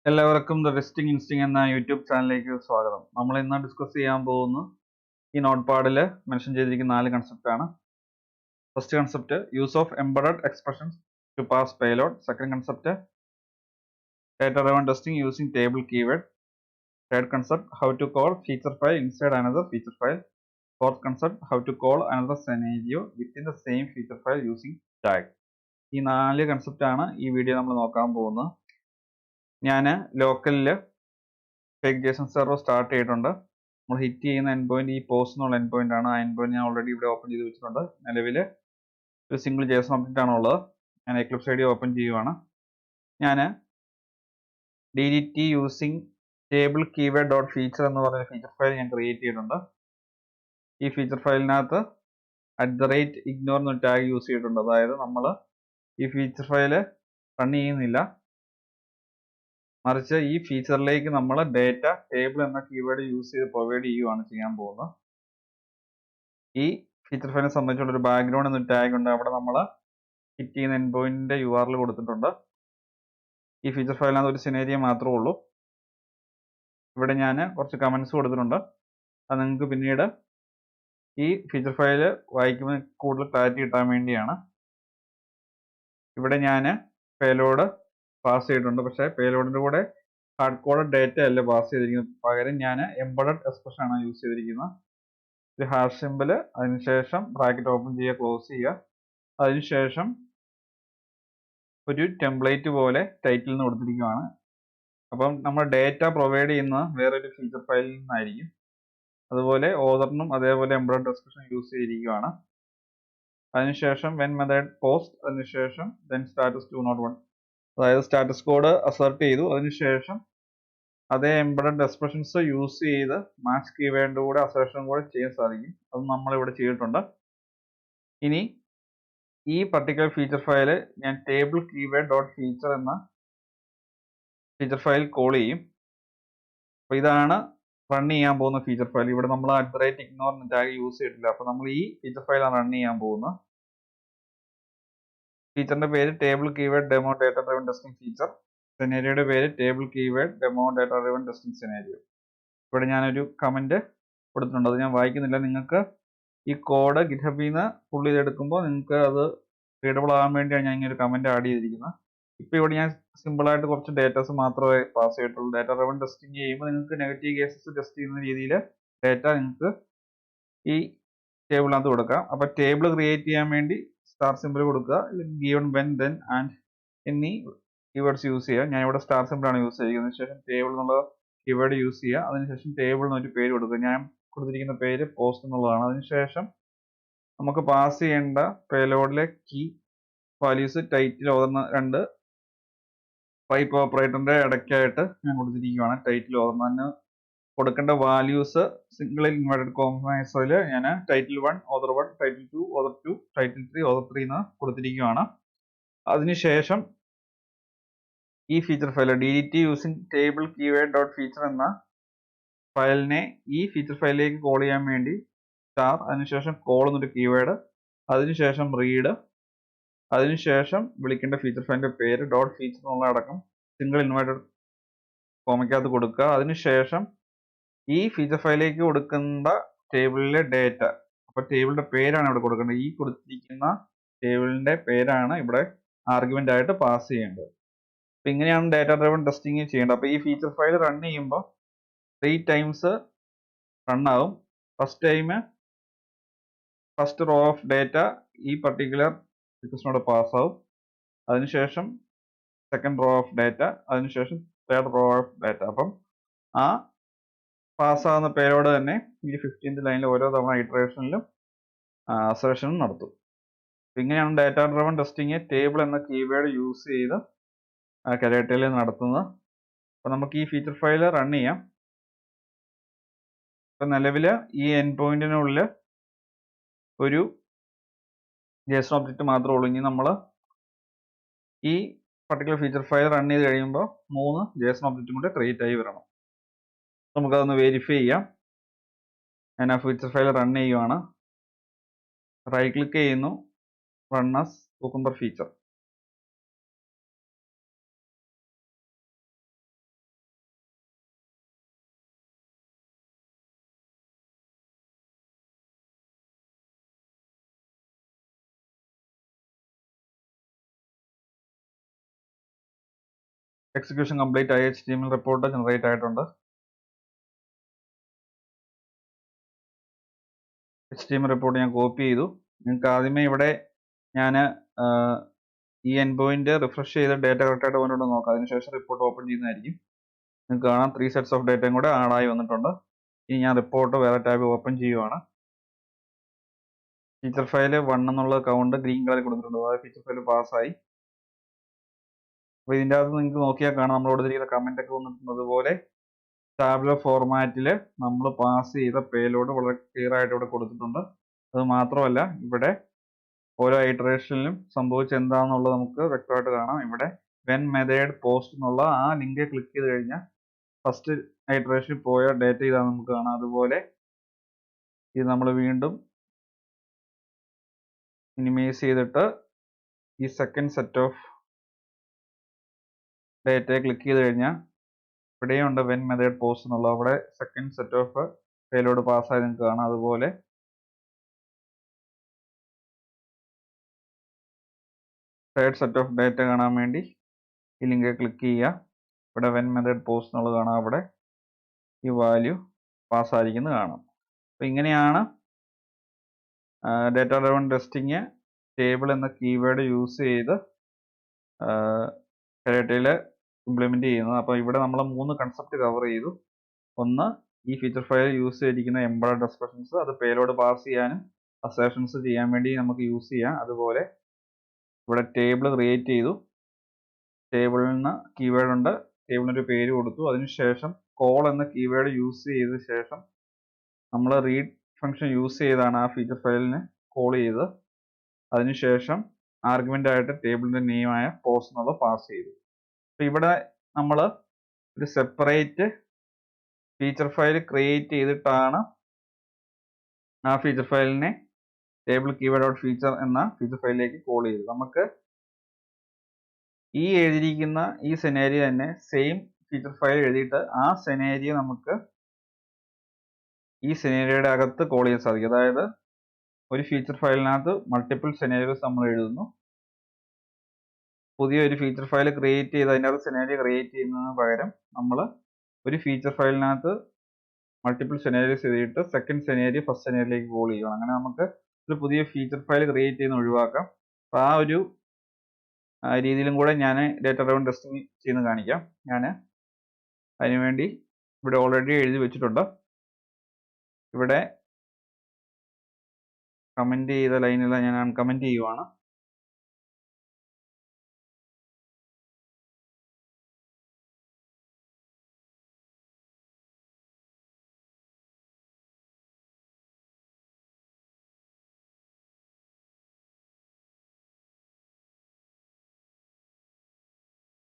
എല്ലാവർക്കും the testing ഇൻസ്റ്റിംഗ് എന്ന YouTube ചാനലിലേക്ക് സ്വാഗതം. നമ്മൾ ഇന്ന് ഡിസ്കസ് ചെയ്യാൻ പോകുന്ന ഈ നോട്ട് പാഡിൽ മെൻഷൻ ചെയ്തിരിക്കുന്ന 4 കൺസെപ്റ്റ് ആണ്. First concept use of embedded expressions to pass payload. Second concept data driven testing using table keyword. Third concept how to call feature file inside another feature file. Fourth concept how to call another scenario within the same feature file using tag. ഈ 4 concept ആണ് ഈ video നമ്മൾ നോക്കാൻ പോകുന്നത്. ഞാൻ ലോക്കലിൽ fake Jason server start ചെയ്തിട്ടുണ്ട്. നമ്മൾ hit ചെയ്യുന്ന എൻഡ് പോയിന്റ് ഈ പോസ്റ്റ് എന്നുള്ള എൻഡ് പോയിന്റ് ആണ്. ആ എൻഡ് പോയിന്റ് ഞാൻ ഓൾറെഡി ഇവിടെ ഓപ്പൺ ചെയ്ത് വെച്ചിട്ടുണ്ട്. നിലവിൽ ഒരു സിംഗിൾ ജേസൺ ഒബ്ജക്റ്റ് ആണ് ഉള്ളത്. ഞാൻ എക്ലിപ്സ് ഐഡി ഓപ്പൺ ചെയ്യുവാണ്. ഞാൻ DDT using table keyword dot feature എന്ന് പറയുന്ന ഫീച്ചർ ഫയൽ ഞാൻ ക്രിയേറ്റ് ചെയ്തിട്ടുണ്ട്. ഈ ഫീച്ചർ ഫയലിനകത്ത് @ignore എന്ന ടാഗ് യൂസ് ചെയ്തിട്ടുണ്ട്. അതായത് നമ്മൾ ഈ ഫീച്ചർ ഫയൽ റൺ ചെയ്യുന്നില്ല, മറിച്ച് ഈ ഫീച്ചറിലേക്ക് നമ്മൾ ഡേറ്റ ടേബിൾ എന്ന കീവേഡ് യൂസ് ചെയ്ത് പ്രൊവൈഡ് ചെയ്യുകയാണ് ചെയ്യാൻ പോകുന്നത്. ഈ ഫീച്ചർ ഫയലിനെ സംബന്ധിച്ചുള്ള ഒരു ബാക്ക്ഗ്രൗണ്ട് എന്നൊരു ടാഗ് ഉണ്ട്. അവിടെ നമ്മൾ ഹിറ്റ് ചെയ്യുന്ന എൻഡ് പോയിന്റിന്റെ URL കൊടുത്തിട്ടുണ്ട്. ഈ ഫീച്ചർ ഫയലിനകത്ത് ഒരു സിനേരിയോ മാത്രമേ ഉള്ളൂ. ഇവിടെ ഞാൻ കുറച്ച് കമന്റ്സ് കൊടുത്തിട്ടുണ്ട്. അത് നിങ്ങൾക്ക് പിന്നീട് ഈ ഫീച്ചർ ഫയൽ വായിക്കുമ്പോൾ കൂടുതൽ ക്ലാരിറ്റി കിട്ടാൻ വേണ്ടിയാണ്. ഇവിടെ ഞാൻ പേലോഡ് പാസ് ചെയ്തിട്ടുണ്ട്. പക്ഷേ പേലോഡിന്റെ കൂടെ ഹാർഡ് കോഡഡ് ഡേറ്റ അല്ല പാസ് ചെയ്തിരിക്കുന്നത്. പകരം ഞാൻ എംബഡഡ് എക്സ്പ്രഷൻ ആണ് യൂസ് ചെയ്തിരിക്കുന്നത്. ഒരു ഹാഷ് സിമ്പിൾ, അതിനുശേഷം ബ്രാക്കറ്റ് ഓപ്പൺ ചെയ്യുക, ക്ലോസ് ചെയ്യുക, അതിനുശേഷം ഒരു ടെംപ്ലേറ്റ് പോലെ ടൈറ്റിൽ നിന്ന് കൊടുത്തിരിക്കുകയാണ്. അപ്പം നമ്മൾ ഡേറ്റ പ്രൊവൈഡ് ചെയ്യുന്ന വേറൊരു ഫീച്ചർ ഫയലിൽ നിന്നായിരിക്കും. അതുപോലെ ഓതറിനും അതേപോലെ എംബഡഡ് എക്സ്പ്രഷൻ യൂസ് ചെയ്തിരിക്കുകയാണ്. അതിനുശേഷം വെൻ മെത്തേഡ് പോസ്റ്റ്, അതിനുശേഷം ദെൻ സ്റ്റാറ്റസ് 201, അതായത് സ്റ്റാറ്റസ് കോഡ് അസർട്ട് ചെയ്തു. അതിനുശേഷം അതേ എംബഡഡ് എക്സ്പ്രഷൻസ് യൂസ് ചെയ്ത് മാച്ച് കീവേഡിന്റെ കൂടെ അസർഷനും കൂടെ ചെയ്യാൻ സാധിക്കും. അത് നമ്മളിവിടെ ചെയ്തിട്ടുണ്ട്. ഇനി ഈ പർട്ടിക്കുലർ ഫീച്ചർ ഫയൽ ഞാൻ ടേബിൾ കീവേഡ് ഡോട്ട് ഫീച്ചർ എന്ന ഫീച്ചർ ഫയൽ കോൾ ചെയ്യും. അപ്പോൾ ഇതാണ് റൺ ചെയ്യാൻ പോകുന്ന ഫീച്ചർ ഫയൽ. ഇവിടെ നമ്മൾ @ignore എന്ന ടാഗ് യൂസ് ചെയ്തിട്ടില്ല. അപ്പോൾ നമ്മൾ ഈ ഫീച്ചർ ഫയലാണ് റൺ ചെയ്യാൻ പോകുന്നത്. ഫീച്ചറിന്റെ പേര് table keyword demo data driven testing feature. സെനാരിയോയുടെ പേര് table keyword demo data driven testing scenario. ഇവിടെ ഞാനൊരു കമന്റ് കൊടുത്തിട്ടുണ്ട്. അത് ഞാൻ വായിക്കുന്നില്ല. നിങ്ങൾക്ക് ഈ കോഡ് ഗിറ്റ്ഹബിൽ നിന്ന് പുൾ ചെയ്തെടുക്കുമ്പോൾ നിങ്ങൾക്ക് അത് റീഡബിൾ ആകാൻ വേണ്ടിയാണ് ഞാൻ ഇങ്ങനെ ഒരു കമന്റ് ആഡ് ചെയ്തിരിക്കുന്നത്. ഇപ്പോൾ ഇവിടെ ഞാൻ സിമ്പിൾ ആയിട്ട് കുറച്ച് ഡേറ്റാസ് മാത്രമേ പാസ് ചെയ്തിട്ടുള്ളൂ. ഡാറ്റ ഡ്രൈവൺ ടെസ്റ്റിംഗ് ചെയ്യുമ്പോൾ നിങ്ങൾക്ക് നെഗറ്റീവ് കേസസ് ടെസ്റ്റ് ചെയ്യുന്ന രീതിയിൽ ഡേറ്റ നിങ്ങൾക്ക് ഈ ടേബിളിനകത്ത് കൊടുക്കാം. അപ്പോൾ ടേബിൾ ക്രിയേറ്റ് ചെയ്യാൻ വേണ്ടി സ്റ്റാർ സിമ്പിൾ കൊടുക്കുക, ഗിവൺ വെൻ ദെൻ ആൻഡ് എന്നീ കീവേഡ്സ് യൂസ് ചെയ്യുക. ഞാൻ ഇവിടെ സ്റ്റാർ സിമ്പിൾ ആണ് യൂസ് ചെയ്യുന്നത്. അതിനുശേഷം ടേബിൾ എന്നുള്ള കീവേഡ് യൂസ് ചെയ്യുക. അതിനുശേഷം ടേബിൾ എന്നൊരു പേര് കൊടുക്കുക. ഞാൻ കൊടുത്തിരിക്കുന്ന പേര് പോസ്റ്റ് എന്നുള്ളതാണ്. അതിനുശേഷം നമുക്ക് പാസ് ചെയ്യേണ്ട പേലോഡിലെ കീ വാല്യൂസ് ടൈറ്റിൽ ഓതുന്ന 2 പൈപ്പ് ഓപ്പറേറ്ററിന്റെ ഇടയ്ക്കായിട്ട് ഞാൻ കൊടുത്തിരിക്കുകയാണ്. ടൈറ്റിൽ ഓതുന്നതിന് കൊടുക്കേണ്ട വാല്യൂസ് സിംഗിൾ ഇൻവേർട്ടഡ് കോമേഴ്സിൽ ഞാൻ title 1 author 1, title 2 author 2, title 3 author 3 എന്ന് കൊടുത്തിരിക്കുകയാണ്. അതിനുശേഷം ഈ feature file DDT using table keyword dot feature എന്ന ഫയലിനെ ഈ ഫീച്ചർ ഫയലിലേക്ക് കോൾ ചെയ്യാൻ വേണ്ടി സ്റ്റാർ, അതിനുശേഷം കോൾ എന്നൊരു കീവേഡ്, അതിനുശേഷം റീഡ്, അതിനുശേഷം വിളിക്കേണ്ട ഫീച്ചർ ഫയലിന്റെ പേര് ഡോട്ട് ഫീച്ചർ എന്നുള്ള അടക്കം സിംഗിൾ ഇൻവേർട്ടഡ് കോമയ്ക്കകത്ത് കൊടുക്കുക. അതിനുശേഷം ഈ ഫീച്ചർ ഫയലിലേക്ക് കൊടുക്കേണ്ട ടേബിളിലെ ഡേറ്റ, അപ്പൊ ടേബിളിന്റെ പേരാണ് ഇവിടെ കൊടുക്കേണ്ടത്. ഈ കൊടുത്തിരിക്കുന്ന ടേബിളിന്റെ പേരാണ് ഇവിടെ ആർഗ്യുമെന്റ് ആയിട്ട് പാസ് ചെയ്യേണ്ടത്. അപ്പൊ ഇങ്ങനെയാണ് ഡാറ്റ ഡ്രൈവൺ ടെസ്റ്റിംഗ് ചെയ്യേണ്ടത്. അപ്പൊ ഈ ഫീച്ചർ ഫയൽ റൺ ചെയ്യുമ്പോൾ 3 ടൈംസ് റൺ ആകും. ഫസ്റ്റ് റോ ഓഫ് ഡേറ്റ ഈ പർട്ടിക്കുലർ റിക്വസ്റ്റിനോട് പാസ് ആവും. അതിനുശേഷം സെക്കൻഡ് റോ ഓഫ് ഡേറ്റ, അതിനുശേഷം തേർഡ് റോ ഓഫ് ഡേറ്റ. അപ്പം ആ പാസ്സാകുന്ന പേരോട് തന്നെ ഈ 15th ലൈനിൽ ഓരോ തവണ ഇറ്ററേഷനിലും അസർഷനും നടത്തും. ഇങ്ങനെയാണ് ഡാറ്റ ഡ്രൈവൺ ടെസ്റ്റിംഗ് ടേബിൾ എന്ന കീവേഡ് യൂസ് ചെയ്ത് കരാട്ടയിൽ നടത്തുന്നത്. അപ്പോൾ നമുക്ക് ഈ ഫീച്ചർ ഫയൽ റൺ ചെയ്യാം. ഇപ്പം നിലവിൽ ഈ എൻഡ് പോയിന്റിനുള്ളിൽ ഒരു JSON ഒബ്ജക്റ്റ് മാത്രമേ ഉള്ളൂ. ഇനി നമ്മൾ ഈ പർട്ടിക്കുലർ ഫീച്ചർ ഫയൽ റൺ ചെയ്ത് കഴിയുമ്പോൾ 3 JSON ഒബ്ജക്റ്റും കൂടെ ക്രിയേറ്റ് ആയി വരണം. നമുക്കതൊന്ന് വെരിഫൈ ചെയ്യാം. ഞാൻ ആ ഫീച്ചർ ഫയൽ റൺ ചെയ്യുവാണ്. റൈറ്റ് ക്ലിക്ക് ചെയ്യുന്നു, run as cucumber feature. Execution complete ആയി HTML റിപ്പോർട്ട് ജനറേറ്റ് ആയിട്ടുണ്ട്. HTML റിപ്പോർട്ട് ഞാൻ കോപ്പി ചെയ്തു. നിങ്ങൾക്ക് ആദ്യമേ ഇവിടെ ഞാൻ ഈ എൻഡ് പോയിന്റ് റിഫ്രഷ് ചെയ്ത് ഡേറ്റ കറക്റ്റായിട്ട് വന്നിട്ടുണ്ടോ നോക്കാം. അതിനുശേഷം റിപ്പോർട്ട് ഓപ്പൺ ചെയ്യുന്നതായിരിക്കും. നിങ്ങൾക്ക് കാണാം 3 സെറ്റ്സ് ഓഫ് ഡേറ്റയും കൂടെ ആഡായി വന്നിട്ടുണ്ട്. ഇനി ഞാൻ റിപ്പോർട്ട് വേറെ ടാബ് ഓപ്പൺ ചെയ്യുവാണ്. ഫീച്ചർ ഫയൽ 1 എന്നുള്ള കൗണ്ട് ഗ്രീൻ കളറിൽ കൊടുത്തിട്ടുണ്ട്. അതായത് ഫീച്ചർ ഫയൽ പാസ്സായി. അപ്പോൾ ഇതിൻ്റെ അകത്ത് നിങ്ങൾക്ക് നോക്കിയാൽ കാണാം നമ്മൾ കൊടുത്തിരിക്കുന്ന കമന്റ് ഒക്കെ വന്നിട്ടുണ്ട്. അതുപോലെ ടാബുലർ ഫോർമാറ്റിൽ നമ്മൾ പാസ് ചെയ്ത പേലോഡ് വളരെ ക്ലിയർ ആയിട്ട് ഇവിടെ കൊടുത്തിട്ടുണ്ട്. അത് മാത്രമല്ല ഇവിടെ ഓരോ ഇറ്ററേഷനിലും സംഭവിച്ച എന്താണെന്നുള്ളത് നമുക്ക് വ്യക്തമായിട്ട് കാണാം. ഇവിടെ വെൻ മെത്തേഡ് പോസ്റ്റ് എന്നുള്ള ആ ലിങ്ക് ക്ലിക്ക് ചെയ്ത് കഴിഞ്ഞാൽ ഫസ്റ്റ് ഇറ്ററേഷനിൽ പോയ ഡേറ്റ ഇതാണ് നമുക്ക് കാണാം. അതുപോലെ ഇത് നമ്മൾ വീണ്ടും മിനിമൈസ് ചെയ്തിട്ട് ഈ സെക്കൻഡ് സെറ്റ് ഓഫ് ഡേറ്റയെ ക്ലിക്ക് ചെയ്ത് കഴിഞ്ഞാൽ ഇവിടെയുണ്ട് വെൻ മെത്തേഡ് പോസ്റ്റ് എന്നുള്ള അവിടെ സെക്കൻഡ് സെറ്റ് ഓഫ് പേലോഡ് പാസ്സായി നിങ്ങൾക്ക് കാണാം. അതുപോലെ തേർഡ് സെറ്റ് ഓഫ് ഡേറ്റ കാണാൻ വേണ്ടി ഈ ലിങ്ക് ക്ലിക്ക് ചെയ്യുക. ഇവിടെ വെൻ മെത്തേഡ് പോസ്റ്റ് എന്നുള്ളത് കാണാം. അവിടെ ഈ വാല്യൂ പാസ്സായിരിക്കുന്നത് കാണാം. അപ്പോൾ ഇങ്ങനെയാണ് ഡേറ്റ ഡ്രിവൺ ടെസ്റ്റിങ് ടേബിൾ എന്ന കീവേഡ് യൂസ് ചെയ്ത് ഡേറ്റയിൽ ഇംപ്ലിമെന്റ് ചെയ്യുന്നത്. അപ്പോൾ ഇവിടെ നമ്മൾ 3 കൺസെപ്റ്റ് കവർ ചെയ്തു. ഒന്ന്, ഈ ഫീച്ചർ ഫയൽ യൂസ് ചെയ്തിരിക്കുന്ന എംബഡഡ് എക്സ്പ്രഷൻസ്, അത് പേലോഡ് പാസ് ചെയ്യാനും അസേഷൻസ് ചെയ്യാൻ വേണ്ടി നമുക്ക് യൂസ് ചെയ്യാം. അതുപോലെ ഇവിടെ ടേബിൾ ക്രിയേറ്റ് ചെയ്തു. ടേബിളിൽ നിന്ന് കീവേഡ് ഉണ്ട്, ടേബിളിനൊരു പേര് കൊടുത്തു. അതിനുശേഷം കോൾ എന്ന കീവേഡ് യൂസ് ചെയ്ത ശേഷം നമ്മൾ റീഡ് ഫംഗ്ഷൻ യൂസ് ചെയ്താണ് ആ ഫീച്ചർ ഫയലിനെ കോൾ ചെയ്തത്. അതിനുശേഷം ആർഗ്യുമെന്റ് ആയിട്ട് ടേബിളിന്റെ നെയിമായ പോസ്റ്റ് എന്നുള്ളത് പാസ് ചെയ്തു. അപ്പോൾ ഇവിടെ നമ്മൾ ഒരു സെപ്പറേറ്റ് ഫീച്ചർ ഫയൽ ക്രിയേറ്റ് ചെയ്തിട്ടാണ് ആ ഫീച്ചർ ഫയലിനെ ടേബിൾ കീവേഡ് ഡോട്ട് ഫീച്ചർ എന്ന ഫീച്ചർ ഫയലിലേക്ക് കോൾ ചെയ്തത്. നമുക്ക് ഈ എഴുതിയിരിക്കുന്ന ഈ സെനാരിയോ തന്നെ സെയിം ഫീച്ചർ ഫയൽ എഴുതിയിട്ട് ആ സെനാരിയോ നമുക്ക് ഈ സെനാരിയോയുടെ അകത്ത് കോൾ ചെയ്യാൻ സാധിക്കും. അതായത് ഒരു ഫീച്ചർ ഫയലിനകത്ത് മൾട്ടിപ്പിൾ സെനാരിയോസ് നമ്മൾ എഴുതുന്നു. പുതിയൊരു ഫീച്ചർ ഫയൽ ക്രിയേറ്റ് ചെയ്ത് അതിനകത്ത് സെനാരിയോ ക്രിയേറ്റ് ചെയ്യുന്നതിന് പകരം നമ്മൾ ഒരു ഫീച്ചർ ഫയലിനകത്ത് മൾട്ടിപ്പിൾ സെനാരിയോസ് എഴുതിയിട്ട് സെക്കൻഡ് സെനാരിയോ ഫസ്റ്റ് സെനാരിയോയിലേക്ക് കോൾ ചെയ്യണം. അങ്ങനെ നമുക്ക് ഒരു പുതിയ ഫീച്ചർ ഫയൽ ക്രിയേറ്റ് ചെയ്യുന്ന ഒഴിവാക്കാം. അപ്പോൾ ആ ഒരു രീതിയിലും കൂടെ ഞാൻ ഡേറ്റ ഡ്രിവൺ ടെസ്റ്റിംഗ് ചെയ്യുന്ന കാണിക്കാം. ഞാൻ അതിനുവേണ്ടി ഇവിടെ ഓൾറെഡി എഴുതി വെച്ചിട്ടുണ്ട്. ഇവിടെ കമന്റ് ചെയ്ത ലൈനെല്ലാം ഞാൻ അൺകമന്റ് ചെയ്യുവാണ്.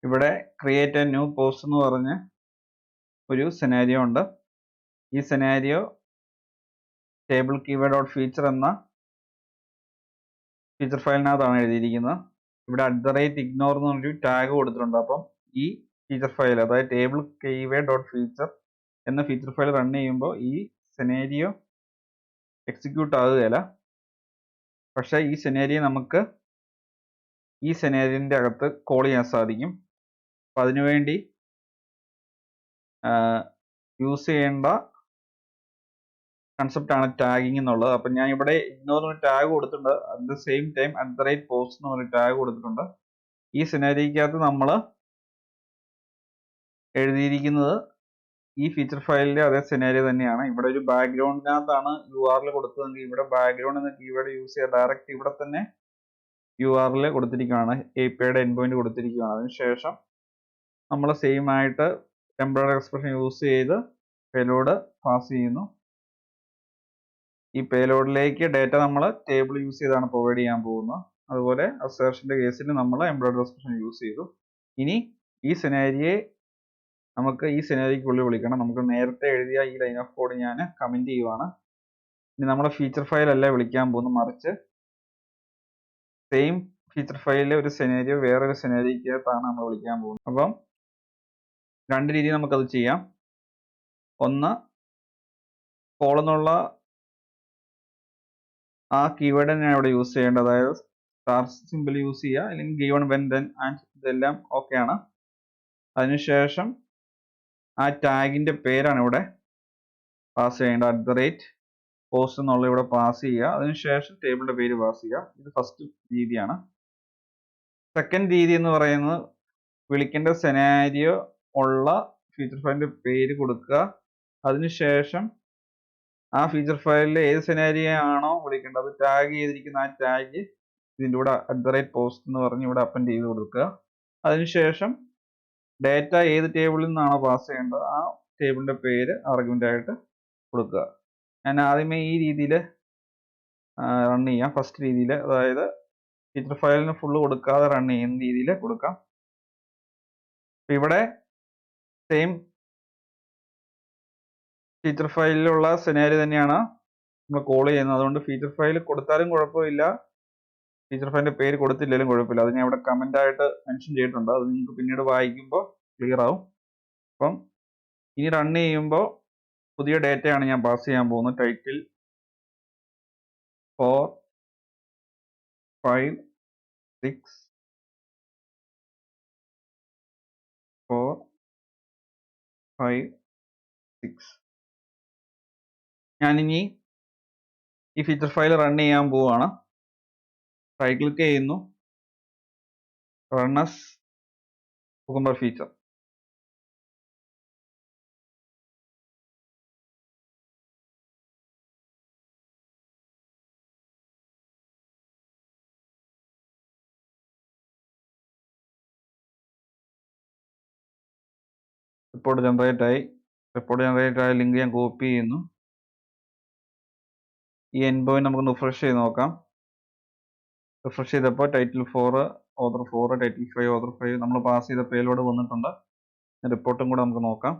ഇവിടെ ക്രിയേറ്റ് എ ന്യൂ പോസ്റ്റ് എന്ന് പറഞ്ഞ് ഒരു സെനാരിയോ ഉണ്ട്. ഈ scenario table keyword dot feature എന്ന ഫീച്ചർ ഫയലിനകത്താണ് എഴുതിയിരിക്കുന്നത്. ഇവിടെ @ignore എന്ന് പറഞ്ഞൊരു ടാഗ് കൊടുത്തിട്ടുണ്ട്. അപ്പം ഈ ഫീച്ചർ ഫയൽ, അതായത് ടേബിൾ കീവേഡ് ഡോട്ട് ഫീച്ചർ എന്ന ഫീച്ചർ ഫയൽ റൺ ചെയ്യുമ്പോൾ ഈ സെനാരിയോ എക്സിക്യൂട്ട് ആകുകയില്ല. പക്ഷേ ഈ സെനാരിയോ നമുക്ക് ഈ സെനാരിയോന്റെ അകത്ത് കോൾ ചെയ്യാൻ സാധിക്കും. അപ്പം അതിനുവേണ്ടി യൂസ് ചെയ്യേണ്ട കൺസെപ്റ്റ് ആണ് ടാഗിങ് എന്നുള്ളത്. അപ്പം ഞാൻ ഇവിടെ ഇഗ്നോർ ഒരു ടാഗ് കൊടുത്തിട്ടുണ്ട്. At the same time @post എന്ന് പറഞ്ഞ ടാഗ് കൊടുത്തിട്ടുണ്ട്. ഈ സെനാരിയോക്കകത്ത് നമ്മൾ എഴുതിയിരിക്കുന്നത് ഈ ഫീച്ചർ ഫയലിന്റെ അതേ സെനാരിയോ തന്നെയാണ്. ഇവിടെ ഒരു ബാക്ക്ഗ്രൗണ്ടിനകത്താണ് URL കൊടുത്തതെങ്കിൽ ഇവിടെ ബാക്ക്ഗ്രൗണ്ട് എന്ന കീവേഡ് യൂസ് ചെയ്യാൻ ഡയറക്റ്റ് ഇവിടെ തന്നെ URL കൊടുത്തിരിക്കുകയാണ്, APIയുടെ എൻഡ് പോയിന്റ് കൊടുത്തിരിക്കുകയാണ്. അതിനുശേഷം നമ്മൾ സെയിം ആയിട്ട് ടെമ്പററി എക്സ്പ്രഷൻ യൂസ് ചെയ്ത് പേലോഡ് പാസ് ചെയ്യുന്നു. ഈ പേലോഡിലേക്ക് ഡേറ്റ നമ്മൾ ടേബിൾ യൂസ് ചെയ്താണ് പ്രൊവൈഡ് ചെയ്യാൻ പോകുന്നത്. അതുപോലെ അസേർഷന്റെ കേസിൽ നമ്മൾ എംബഡഡ് എക്സ്പ്രഷൻ യൂസ് ചെയ്തു. ഇനി ഈ സെനാരിയെ നമുക്ക് ഈ സെനാരിയോയ്ക്കുള്ളിൽ വിളിക്കണം. നമുക്ക് നേരത്തെ എഴുതിയ ഈ ലൈൻ ഓഫ് കോഡ് ഞാൻ കമന്റ് ചെയ്യുവാണ്. ഇനി നമ്മുടെ ഫീച്ചർ ഫയൽ അല്ല വിളിക്കാൻ പോകുന്നു, മറിച്ച് സെയിം ഫീച്ചർ ഫയലിലെ ഒരു സെനാരിയോ വേറൊരു സെനാരിയോക്കകത്താണ് നമ്മൾ വിളിക്കാൻ പോകുന്നത്. അപ്പം രണ്ട് രീതിയിൽ നമുക്കത് ചെയ്യാം. ഒന്ന്, കോൾ എന്നുള്ള ആ കീവേഡ് തന്നെയാണ് ഇവിടെ യൂസ് ചെയ്യേണ്ടത്. അതായത് സ്റ്റാർ സിമ്പിൾ യൂസ് ചെയ്യുക, അല്ലെങ്കിൽ ഗിവൺ വെൻ ദെൻ ആൻഡ് ഇതെല്ലാം ഓക്കെ ആണ്. അതിനുശേഷം ആ ടാഗിന്റെ പേരാണ് ഇവിടെ പാസ് ചെയ്യേണ്ടത്. @post എന്നുള്ള ഇവിടെ പാസ് ചെയ്യുക. അതിനുശേഷം ടേബിളിന്റെ പേര് പാസ് ചെയ്യുക. ഇത് ഫസ്റ്റ് രീതിയാണ്. സെക്കൻഡ് രീതി എന്ന് പറയുന്നത് വിളിക്കേണ്ട സെനാരിയോ ഉള്ള ഫീച്ചർ ഫയലിന്റെ പേര് കൊടുക്കുക. അതിനുശേഷം ആ ഫീച്ചർ ഫയലിൽ ഏത് സെനാരിയോ ആണോ വിളിക്കേണ്ടത് ടാഗ് ചെയ്തിരിക്കുന്ന ആ ടാഗ് ഇതിൻ്റെ കൂടെ @post എന്ന് പറഞ്ഞ് ഇവിടെ അപ്പൻഡ് ചെയ്ത് കൊടുക്കുക. അതിനുശേഷം ഡേറ്റ ഏത് ടേബിളിൽ നിന്നാണോ പാസ് ചെയ്യേണ്ടത് ആ ടേബിളിന്റെ പേര് ആർഗ്യുമെന്റ് ആയിട്ട് കൊടുക്കുക. ഞാൻ ആദ്യമേ ഈ രീതിയിൽ റൺ ചെയ്യാം. ഫസ്റ്റ് രീതിയിൽ, അതായത് ഫീച്ചർ ഫയലിന് ഫുള്ള് കൊടുക്കാതെ റൺ ചെയ്യുന്ന രീതിയിൽ കൊടുക്കാം. ഇവിടെ സെയിം ഫീച്ചർ ഫയലിലുള്ള സെനാരിയോ തന്നെയാണ് നമ്മൾ കോൾ ചെയ്യുന്നത്. അതുകൊണ്ട് ഫീച്ചർ ഫയൽ കൊടുത്താലും കുഴപ്പമില്ല, ഫീച്ചർ ഫയലിന്റെ പേര് കൊടുത്തില്ലെങ്കിലും കുഴപ്പമില്ല. അത് ഞാൻ ഇവിടെ കമന്റ് ആയിട്ട് മെൻഷൻ ചെയ്തിട്ടുണ്ട്. അത് നിങ്ങൾക്ക് പിന്നീട് വായിക്കുമ്പോൾ ക്ലിയർ ആവും. അപ്പം ഇനി റൺ ചെയ്യുമ്പോൾ പുതിയ ഡേറ്റയാണ് ഞാൻ പാസ് ചെയ്യാൻ പോകുന്നത്. ടൈറ്റിൽ 4 5 6 4 5 6. ഞാനിനി ഈ ഫീച്ചർ ഫയൽ റൺ ചെയ്യാൻ പോവുകയാണ്. റൈറ്റ് ക്ലിക്ക് ചെയ്യുന്നു, run as cucumber feature. Report generate ആയ ലിങ്ക് ഞാൻ കോപ്പി ചെയ്യുന്നു. ഈ എൻഡ് പോയിന്റ് നമുക്ക് റിഫ്രഷ് ചെയ്ത് നോക്കാം. റിഫ്രഷ് ചെയ്തപ്പോൾ ടൈറ്റിൽ 4 ഓതർ 4 ടൈറ്റിൽ 5 ഓതർ 5 നമ്മൾ പാസ് ചെയ്ത പേലോഡ് വന്നിട്ടുണ്ട്. റിപ്പോർട്ടും കൂടെ നമുക്ക് നോക്കാം.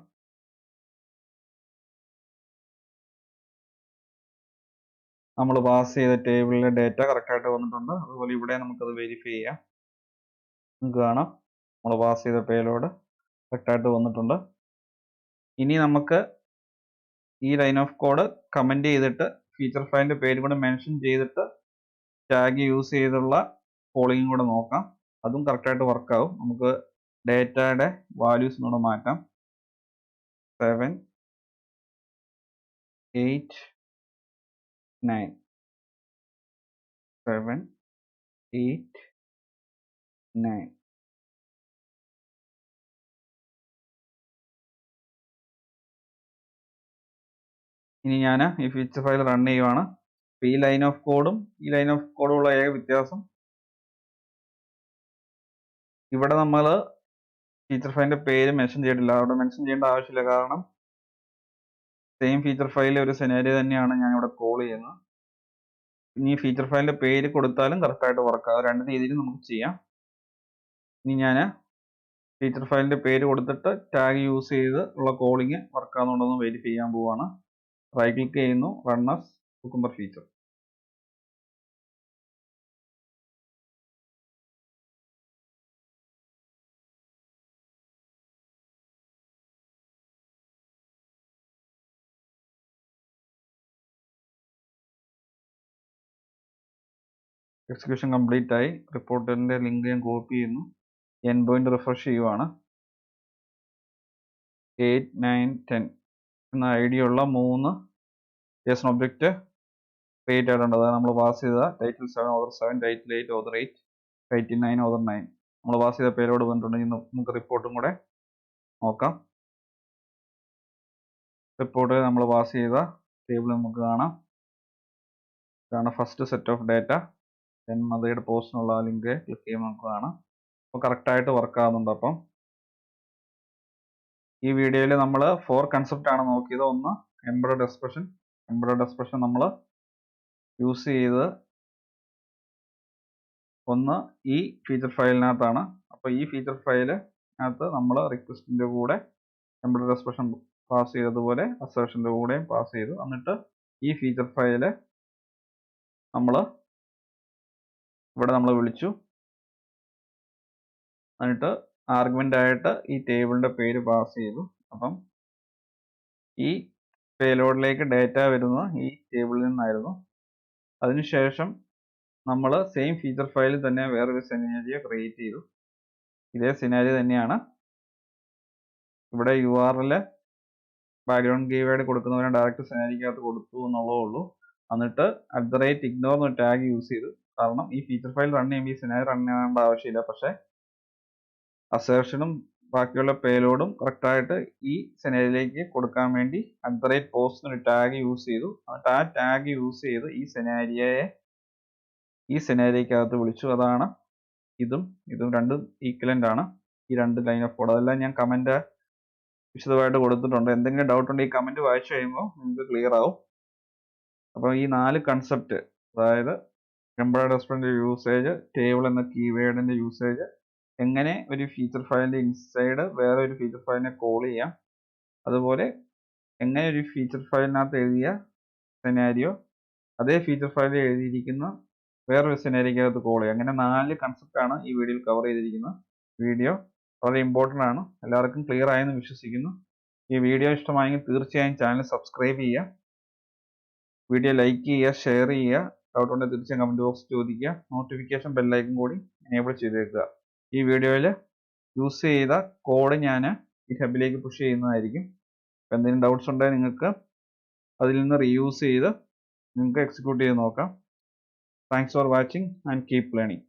നമ്മൾ പാസ് ചെയ്ത ടേബിളിലെ ഡേറ്റ കറക്റ്റ് ആയിട്ട് വന്നിട്ടുണ്ട്. അതുപോലെ ഇവിടെ നമുക്കത് വെരിഫൈ ചെയ്യാം. നിങ്ങൾക്ക് കാണാം നമ്മൾ പാസ് ചെയ്ത പേലോഡ് കറക്റ്റ് ആയിട്ട് വന്നിട്ടുണ്ട്. ഇനി നമുക്ക് ഈ ലൈൻ ഓഫ് കോഡ് കമന്റ് ചെയ്തിട്ട് ഫീച്ചർ ഫയലിന്റെ പേര് കൂടെ മെൻഷൻ ചെയ്തിട്ട് ടാഗ് യൂസ് ചെയ്തുള്ള കോളിംഗ് കൂടെ നോക്കാം. അതും കറക്റ്റ് ആയിട്ട് വർക്ക് ആവും. നമുക്ക് ഡേറ്റയുടെ വാല്യൂസ് കൂടെ മാറ്റാം. 7 8 9 7 8 9. ഇനി ഞാൻ ഈ ഫീച്ചർ ഫയൽ റൺ ചെയ്യുവാണ്. ഈ ലൈൻ ഓഫ് കോഡും ഉള്ള ഏക വ്യത്യാസം, ഇവിടെ നമ്മൾ ഫീച്ചർ ഫയലിന്റെ പേര് മെൻഷൻ ചെയ്തിട്ടില്ല. അവിടെ മെൻഷൻ ചെയ്യേണ്ട ആവശ്യമില്ല, കാരണം സെയിം ഫീച്ചർ ഫയലിലെ ഒരു സെനാരിയോ തന്നെയാണ് ഞാൻ ഇവിടെ കോൾ ചെയ്യുന്നത്. ഇനി ഫീച്ചർ ഫയലിന്റെ പേര് കൊടുത്താലും കറക്റ്റ് ആയിട്ട് വർക്ക് ആവും. രണ്ട് രീതിയിലും നമുക്ക് ചെയ്യാം. ഇനി ഞാൻ ഫീച്ചർ ഫയലിന്റെ പേര് കൊടുത്തിട്ട് ടാഗ് യൂസ് ചെയ്ത് ഉള്ള കോളിംഗ് വർക്ക് ആവുന്നുണ്ടോ എന്ന് വെരിഫൈ ചെയ്യാൻ പോവാണ്. റൈറ്റ് ക്ലിക്ക് ചെയ്യുന്നു, run as cucumber feature. Execution complete ആയി. റിപ്പോർട്ടിന്റെ ലിങ്ക് ഞാൻ കോപ്പി ചെയ്യുന്നു. എൻഡ് പോയിന്റ് റിഫ്രഷ് ചെയ്യുവാണ്. 8 9 10 എന്ന ഐഡിയ ഉള്ള 3 JSON ഒബ്ജക്റ്റ് ക്രിയേറ്റ് ആയിട്ടുണ്ട്. അതായത് നമ്മൾ പാസ് ചെയ്ത title 7 author 7 title 8 author 8 title 9 author 9 നമ്മൾ പാസ് ചെയ്ത പേരോട് വന്നിട്ടുണ്ടെങ്കിൽ നമുക്ക് റിപ്പോർട്ടും കൂടെ നോക്കാം. റിപ്പോർട്ട് നമ്മൾ പാസ് ചെയ്ത ടേബിൾ നമുക്ക് കാണാം. ഇതാണ് ഫസ്റ്റ് സെറ്റ് ഓഫ് ഡേറ്റ. മതയുടെ പോസ്റ്റിനുള്ള ലിങ്ക് ക്ലിക്ക് ചെയ്യുമ്പോൾ നമുക്ക് കാണാം. അപ്പോൾ കറക്റ്റായിട്ട് വർക്ക് ആകുന്നുണ്ട്. അപ്പം ഈ വീഡിയോയിൽ നമ്മൾ 4 കൺസെപ്റ്റ് ആണ് നോക്കിയത്. ഒന്ന് എംബഡഡ് എക്സ്പ്രഷൻ നമ്മൾ യൂസ് ചെയ്ത് ഒന്ന് ഈ ഫീച്ചർ ഫയലിനകത്താണ്. അപ്പോൾ ഈ ഫീച്ചർ ഫയലിനകത്ത് നമ്മൾ റിക്വസ്റ്റിന്റെ കൂടെ എംബഡഡ് എക്സ്പ്രഷൻ പാസ് ചെയ്തതുപോലെ അസേർഷന്റെ കൂടെയും പാസ് ചെയ്തു. എന്നിട്ട് ഈ ഫീച്ചർ ഫയല് ഇവിടെ നമ്മൾ വിളിച്ചു. എന്നിട്ട് ആർഗ്യുമെന്റ് ആയിട്ട് ഈ ടേബിളിന്റെ പേര് പാസ് ചെയ്തു. അപ്പം ഈ പേലോഡിലേക്ക് ഡേറ്റ വരുന്നത് ഈ ടേബിളിൽ നിന്നായിരുന്നു. അതിനുശേഷം നമ്മൾ സെയിം ഫീച്ചർ ഫയലിൽ തന്നെ വേറൊരു സിനാരിയോ ക്രിയേറ്റ് ചെയ്തു. ഇതേ സിനാരിയോ തന്നെയാണ് ഇവിടെ URL ബാക്ക്ഗ്രൗണ്ട് കീവേഡ് കൊടുക്കുന്നവരെ ഡയറക്റ്റ് സെനാരിക്കകത്ത് കൊടുത്തു എന്നുള്ളതേ ഉള്ളൂ. എന്നിട്ട് @ignore എന്ന ടാഗ് യൂസ് ചെയ്തു. കാരണം ഈ ഫീച്ചർ ഫയൽ റൺ ചെയ്യുമ്പോൾ ഈ സെനാരി റൺ ചെയ്യേണ്ട ആവശ്യമില്ല. പക്ഷേ അസേർഷനും ബാക്കിയുള്ള പേലോഡും കറക്റ്റായിട്ട് ഈ സെനാരിയിലേക്ക് കൊടുക്കാൻ വേണ്ടി @post എന്നൊരു ടാഗ് യൂസ് ചെയ്തു. എന്നിട്ട് ആ ടാഗ് യൂസ് ചെയ്ത് ഈ സെനാരിയക്കകത്ത് വിളിച്ചു. അതാണ് ഇതും രണ്ടും ഈക്വലന്റ് ആണ്. ഈ രണ്ട് ലൈൻ ഓഫ് കോഡ് അതെല്ലാം ഞാൻ കമന്റ് വിശദമായിട്ട് കൊടുത്തിട്ടുണ്ട്. എന്തെങ്കിലും ഡൗട്ട് ഉണ്ടെങ്കിൽ ഈ കമന്റ് വായിച്ചു കഴിയുമ്പോൾ നിങ്ങൾക്ക് ക്ലിയർ ആവും. അപ്പോൾ ഈ 4 കൺസെപ്റ്റ്, അതായത് എംബഡഡ് എക്സ്പ്രഷൻ്റെ യൂസേജ്, ടേബിൾ എന്ന കീവേഡിന്റെ യൂസേജ്, എങ്ങനെ ഒരു ഫീച്ചർ ഫയലിന്റെ ഇൻസൈഡ് വേറെ ഒരു ഫീച്ചർ ഫയലിനെ കോൾ ചെയ്യാം, അതുപോലെ എങ്ങനെ ഒരു ഫീച്ചർ ഫയലിനകത്ത് എഴുതിയ സെനാരിയോ അതേ ഫീച്ചർ ഫയലിൽ എഴുതിയിരിക്കുന്ന വേറൊരു സെനാരിക്കകത്ത് കോൾ ചെയ്യാം. അങ്ങനെ 4 കൺസെപ്റ്റ് ആണ് ഈ വീഡിയോയിൽ കവർ ചെയ്തിരിക്കുന്നത്. വീഡിയോ വളരെ ഇമ്പോർട്ടൻ്റ് ആണ്. എല്ലാവർക്കും ക്ലിയർ ആയെന്ന് വിശ്വസിക്കുന്നു. ഈ വീഡിയോ ഇഷ്ടമായെങ്കിൽ തീർച്ചയായും ചാനൽ സബ്സ്ക്രൈബ് ചെയ്യുക, വീഡിയോ ലൈക്ക് ചെയ്യുക, ഷെയർ ചെയ്യുക. ഡൗട്ട് ഉണ്ടെങ്കിൽ തീർച്ചയായും കമന്റ് ബോക്സ് ചോദിക്കുക. നോട്ടിഫിക്കേഷൻ ബെല്ലൈക്കൺ കൂടി എനേബിൾ ചെയ്തേക്കുക. ഈ വീഡിയോയിൽ യൂസ് ചെയ്ത കോഡ് ഞാൻ ഈ ഹബിലേക്ക് പുഷ് ചെയ്യുന്നതായിരിക്കും. എന്തെങ്കിലും ഡൗട്ട്സ് ഉണ്ടെങ്കിൽ നിങ്ങൾക്ക് അതിൽ നിന്ന് റീയൂസ് ചെയ്ത് നിങ്ങൾക്ക് എക്സിക്യൂട്ട് ചെയ്ത് നോക്കാം. Thanks for watching and keep learning.